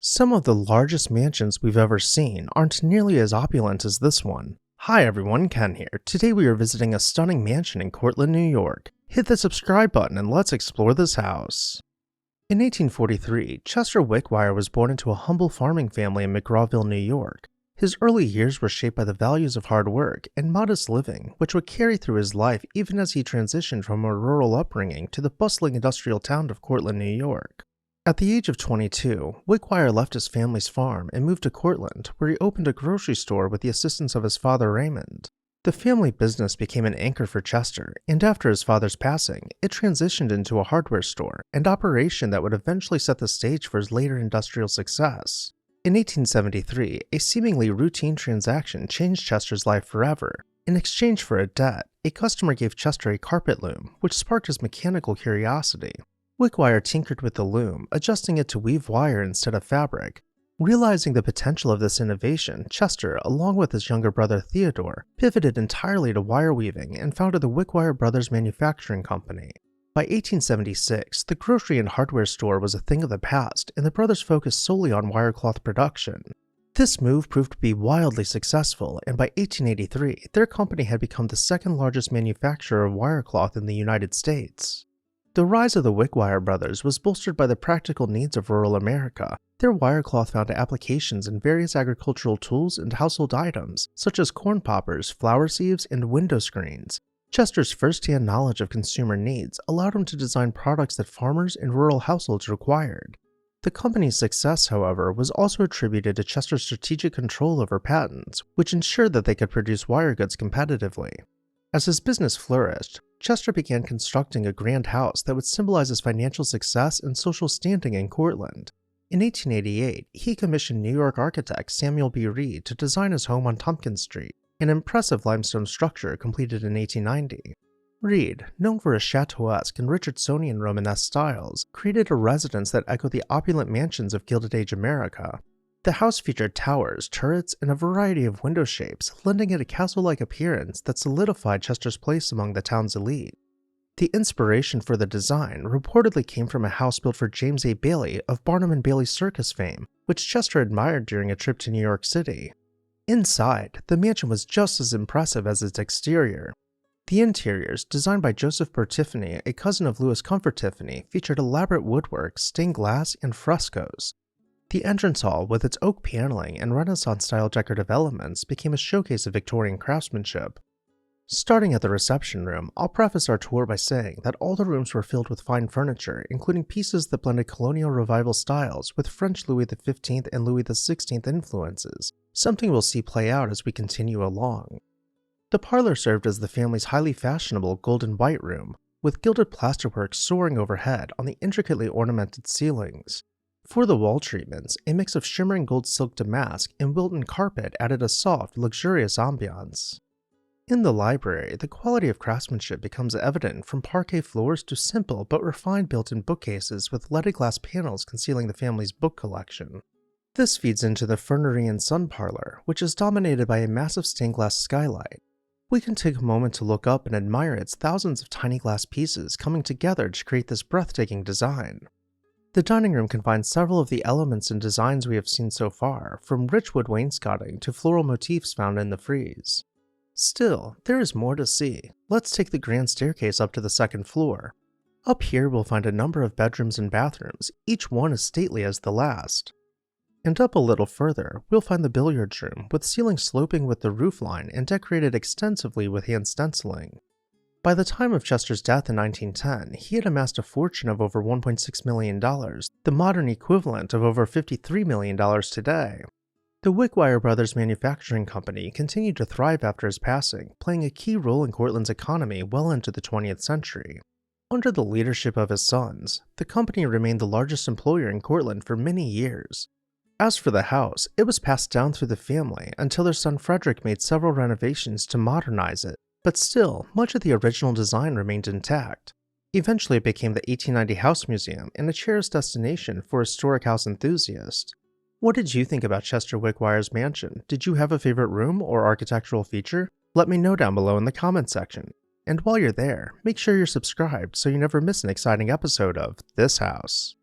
Some of the largest mansions we've ever seen aren't nearly as opulent as this one. Hi everyone, Ken here. Today we are visiting a stunning mansion in Cortland, New York. Hit the subscribe button and let's explore this house. In 1843, Chester Wickwire was born into a humble farming family in McGrawville, New York. His early years were shaped by the values of hard work and modest living, which would carry through his life even as he transitioned from a rural upbringing to the bustling industrial town of Cortland, New York. At the age of 22, Wickwire left his family's farm and moved to Cortland, where he opened a grocery store with the assistance of his father Raymond. The family business became an anchor for Chester, and after his father's passing, it transitioned into a hardware store, an operation that would eventually set the stage for his later industrial success. In 1873, a seemingly routine transaction changed Chester's life forever. In exchange for a debt, a customer gave Chester a carpet loom, which sparked his mechanical curiosity. Wickwire tinkered with the loom, adjusting it to weave wire instead of fabric. Realizing the potential of this innovation, Chester, along with his younger brother Theodore, pivoted entirely to wire weaving and founded the Wickwire Brothers Manufacturing Company. By 1876, the grocery and hardware store was a thing of the past, and the brothers focused solely on wirecloth production. This move proved to be wildly successful, and by 1883, their company had become the second largest manufacturer of wirecloth in the United States. The rise of the Wickwire brothers was bolstered by the practical needs of rural America. Their wirecloth found applications in various agricultural tools and household items, such as corn poppers, flower sieves, and window screens. Chester's first-hand knowledge of consumer needs allowed him to design products that farmers and rural households required. The company's success, however, was also attributed to Chester's strategic control over patents, which ensured that they could produce wire goods competitively. As his business flourished, Chester began constructing a grand house that would symbolize his financial success and social standing in Cortland. In 1888, he commissioned New York architect Samuel B. Reed to design his home on Tompkins Street, an impressive limestone structure completed in 1890. Reed, known for his chateauesque and Richardsonian Romanesque styles, created a residence that echoed the opulent mansions of Gilded Age America. The house featured towers, turrets, and a variety of window shapes, lending it a castle-like appearance that solidified Chester's place among the town's elite. The inspiration for the design reportedly came from a house built for James A. Bailey of Barnum and Bailey circus fame, which Chester admired during a trip to New York City. Inside, the mansion was just as impressive as its exterior. The interiors, designed by Joseph Burr Tiffany, a cousin of Louis Comfort Tiffany, featured elaborate woodwork, stained glass, and frescoes. The entrance hall, with its oak paneling and Renaissance-style decorative elements, became a showcase of Victorian craftsmanship. Starting at the reception room, I'll preface our tour by saying that all the rooms were filled with fine furniture, including pieces that blended colonial revival styles with French Louis XV and Louis XVI influences, something we'll see play out as we continue along. The parlor served as the family's highly fashionable golden white room, with gilded plasterwork soaring overhead on the intricately ornamented ceilings. For the wall treatments, a mix of shimmering gold silk damask and Wilton carpet added a soft, luxurious ambiance. In the library, the quality of craftsmanship becomes evident from parquet floors to simple but refined built-in bookcases with leaded glass panels concealing the family's book collection. This feeds into the fernery and sun parlor, which is dominated by a massive stained glass skylight. We can take a moment to look up and admire its thousands of tiny glass pieces coming together to create this breathtaking design. The dining room combines several of the elements and designs we have seen so far, from rich wood wainscoting to floral motifs found in the frieze. Still, there is more to see. Let's take the grand staircase up to the second floor. Up here we'll find a number of bedrooms and bathrooms, each one as stately as the last. And up a little further, we'll find the billiards room, with ceilings sloping with the roofline and decorated extensively with hand stenciling. By the time of Chester's death in 1910, he had amassed a fortune of over $1.6 million, the modern equivalent of over $53 million today. The Wickwire Brothers Manufacturing Company continued to thrive after his passing, playing a key role in Cortland's economy well into the 20th century. Under the leadership of his sons, the company remained the largest employer in Cortland for many years. As for the house, it was passed down through the family until their son Frederick made several renovations to modernize it. But still, much of the original design remained intact. Eventually it became the 1890 House Museum and a cherished destination for historic house enthusiasts. What did you think about Chester Wickwire's mansion? Did you have a favorite room or architectural feature? Let me know down below in the comments section. And while you're there, make sure you're subscribed so you never miss an exciting episode of This House.